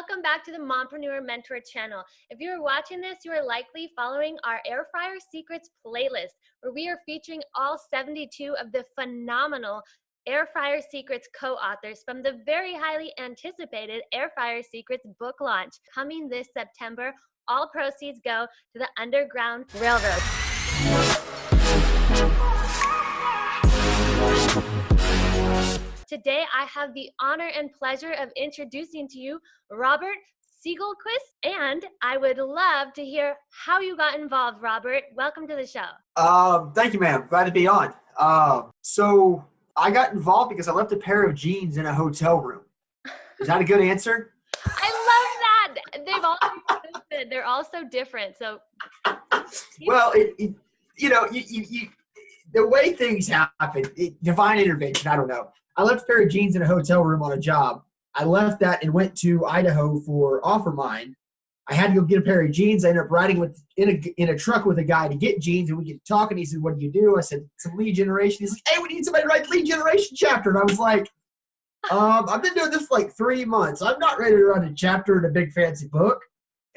welcome back to the Mompreneur Mentor channel. If you are watching this, you are likely following our Air Fryer Secrets playlist, where we are featuring all 72 of the phenomenal Air Fryer Secrets co-authors from the very highly anticipated Air Fryer Secrets book launch. Coming this September, all proceeds go to the Underground Railroad. Today, I have the honor and pleasure of introducing to you Robert Segelquist, and I would love to hear how you got involved, Robert. Welcome to the show. Thank you, ma'am. Glad to be on. So I got involved because I left a pair of jeans in a hotel room. Is that a good answer? I love that. They've all been good. They're all so different. So, well, the way things happen, divine intervention. I don't know. I left a pair of jeans in a hotel room on a job. I left that and went to Idaho for OfferMind. I had to go get a pair of jeans. I ended up riding in a truck with a guy to get jeans, and we get talking. He said, "What do you do?" I said, "Some lead generation." He's like, "Hey, we need somebody to write the lead generation chapter." And I was like, I've been doing this for like 3 months. I'm not ready to write a chapter in a big fancy book.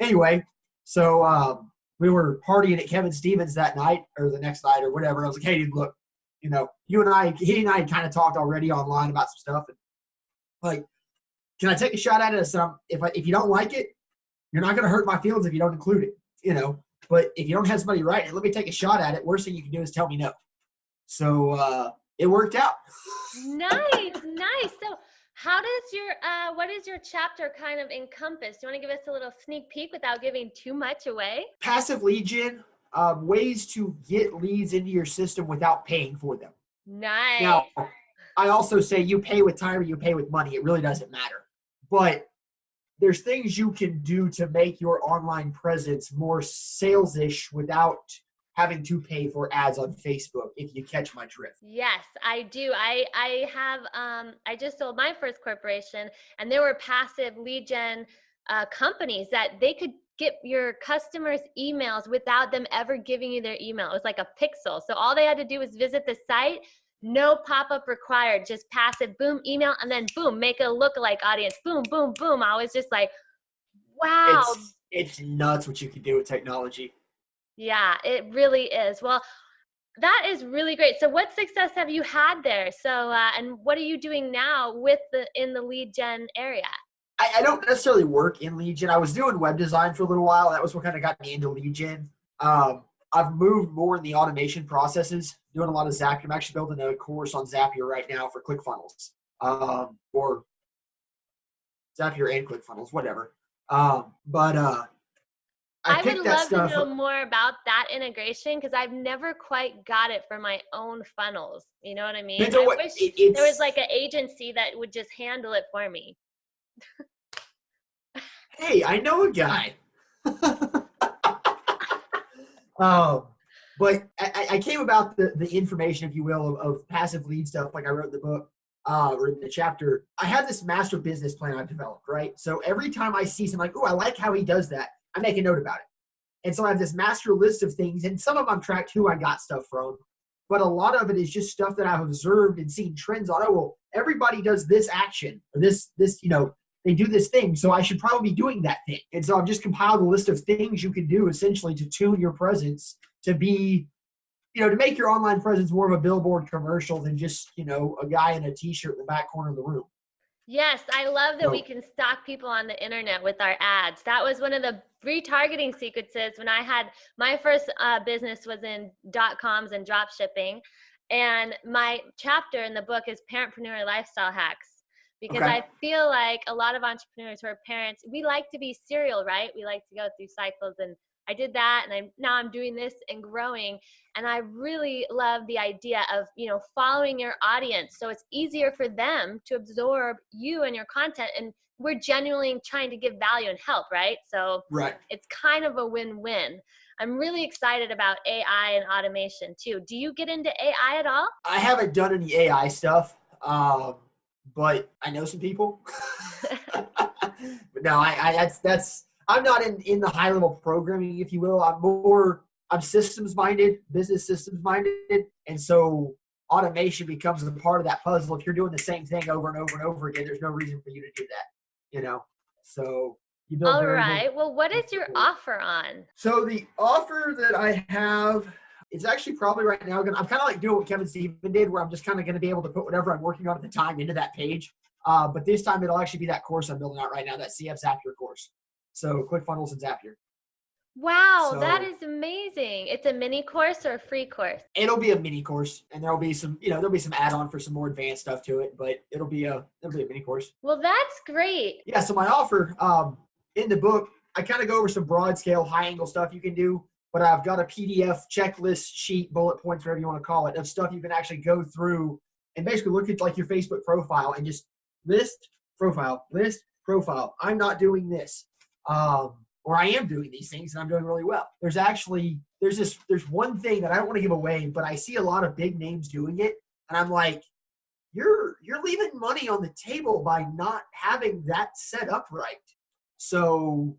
Anyway, so we were partying at Kevin Stevens that night or the next night or whatever. I was like, "Hey, dude, look, he and I had kind of talked already online about some stuff. And like, can I take a shot at it? If you don't like it, you're not going to hurt my feelings if you don't include it, But if you don't have somebody write it, let me take a shot at it. Worst thing you can do is tell me no." So it worked out. Nice. So what is your chapter kind of encompass? Do you want to give us a little sneak peek without giving too much away? Passive lead gen, ways to get leads into your system without paying for them. Nice. Now, I also say you pay with time or you pay with money. It really doesn't matter. But there's things you can do to make your online presence more sales-ish without having to pay for ads on Facebook, if you catch my drift. Yes, I do. I just sold my first corporation, and there were passive lead gen companies that they could get your customers' emails without them ever giving you their email. It was like a pixel. So all they had to do was visit the site. No pop-up required, just passive, boom, email, and then boom, make a lookalike audience, boom, boom, boom. I was just like, wow. It's nuts what you can do with technology. Yeah, it really is. Well, that is really great. So what success have you had there? So, and what are you doing now in the lead gen area? I don't necessarily work in lead gen. I was doing web design for a little while. That was what kind of got me into lead gen. I've moved more in the automation processes, doing a lot of Zapier. I'm actually building a course on Zapier right now for ClickFunnels, or Zapier and ClickFunnels, whatever. I would love to know more about that integration, because I've never quite got it for my own funnels. You know what I mean? I wish there was like an agency that would just handle it for me. Hey, I know a guy. But I came about the information, if you will, of passive lead stuff, like I wrote in the book or in the chapter. I have this master business plan I've developed, right? So every time I see something like, "Oh, I like how he does that," I make a note about it. And so I have this master list of things, and some of them I'm tracked who I got stuff from, but a lot of it is just stuff that I've observed and seen trends on. Oh, well, everybody does this action or this, they do this thing, so I should probably be doing that thing. And so I've just compiled a list of things you can do essentially to tune your presence to be, to make your online presence more of a billboard commercial than just, a guy in a t-shirt in the back corner of the room. Yes, I love that we can stalk people on the internet with our ads. That was one of the retargeting secrets when I had my first business was in .coms and drop shipping. And my chapter in the book is Parentpreneur Lifestyle Hacks. Because I feel like a lot of entrepreneurs who are parents, we like to be serial, right? We like to go through cycles, and I did that, and now I'm doing this and growing. And I really love the idea of, following your audience. So it's easier for them to absorb you and your content. And we're genuinely trying to give value and help, right? So It's kind of a win-win. I'm really excited about AI and automation too. Do you get into AI at all? I haven't done any AI stuff. But I know some people. But no, I'm not in the high level programming, if you will. I'm systems minded, business systems minded. And so automation becomes a part of that puzzle. If you're doing the same thing over and over and over again, there's no reason for you to do that, So you build All very, right. Well, what is your offer on? So the offer that I have, it's actually probably right now, I'm kind of like doing what Kevin Steven did, where I'm just kind of going to be able to put whatever I'm working on at the time into that page. But this time it'll actually be that course I'm building out right now, that CF Zapier course. So ClickFunnels and Zapier. Wow, So that is amazing. It's a mini course or a free course? it'll be a mini course, and there'll be some, there'll be some add-on for some more advanced stuff to it, but it'll be a mini course. Well, that's great. Yeah. So my offer, in the book, I kind of go over some broad scale, high angle stuff you can do, but I've got a PDF checklist sheet, bullet points, whatever you want to call it, of stuff you can actually go through and basically look at like your Facebook profile and just list profile. I'm not doing this. Or I am doing these things and I'm doing really well. There's one thing that I don't want to give away, but I see a lot of big names doing it. And I'm like, you're leaving money on the table by not having that set up right. So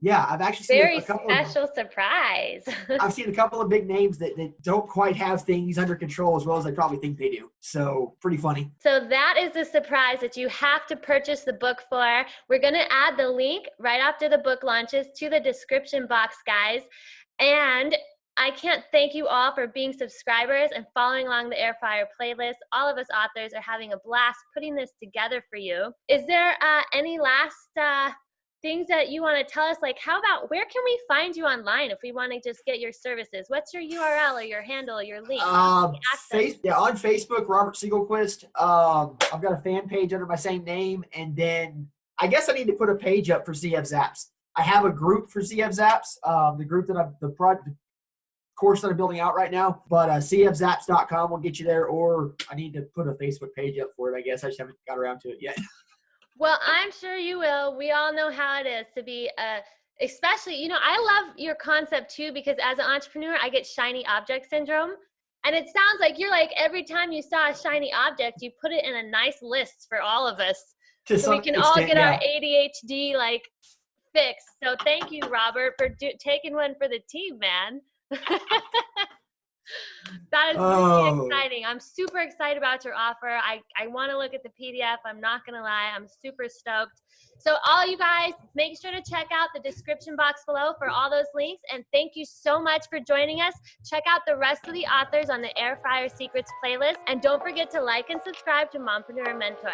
yeah, I've actually seen Very a couple special surprise. I've seen a couple of big names that don't quite have things under control as well as they probably think they do. So pretty funny. So that is the surprise that you have to purchase the book for. We're going to add the link right after the book launches to the description box, guys. And I can't thank you all for being subscribers and following along the Air Fryer playlist. All of us authors are having a blast putting this together for you. Is there any last things that you want to tell us? Like, how about, where can we find you online if we want to just get your services? What's your URL or your handle or your link? On Facebook, Robert Segelquist. I've got a fan page under my same name, and then I guess I need to put a page up for CF Zaps. I have a group for CF Zaps, the group that the course that I'm building out right now, but cfzaps.com will get you there, or I need to put a Facebook page up for it, I guess. I just haven't got around to it yet. Well, I'm sure you will. We all know how it is to be especially, I love your concept too, because as an entrepreneur, I get shiny object syndrome. And it sounds like you're like, every time you saw a shiny object, you put it in a nice list for all of us. So we can all get our ADHD fixed. So thank you, Robert, for taking one for the team, man. That is really exciting. I'm super excited about your offer. I want to look at the PDF. I'm not going to lie. I'm super stoked. So all you guys, make sure to check out the description box below for all those links. And thank you so much for joining us. Check out the rest of the authors on the Air Fryer Secrets playlist. And don't forget to like and subscribe to Mompreneur Mentor.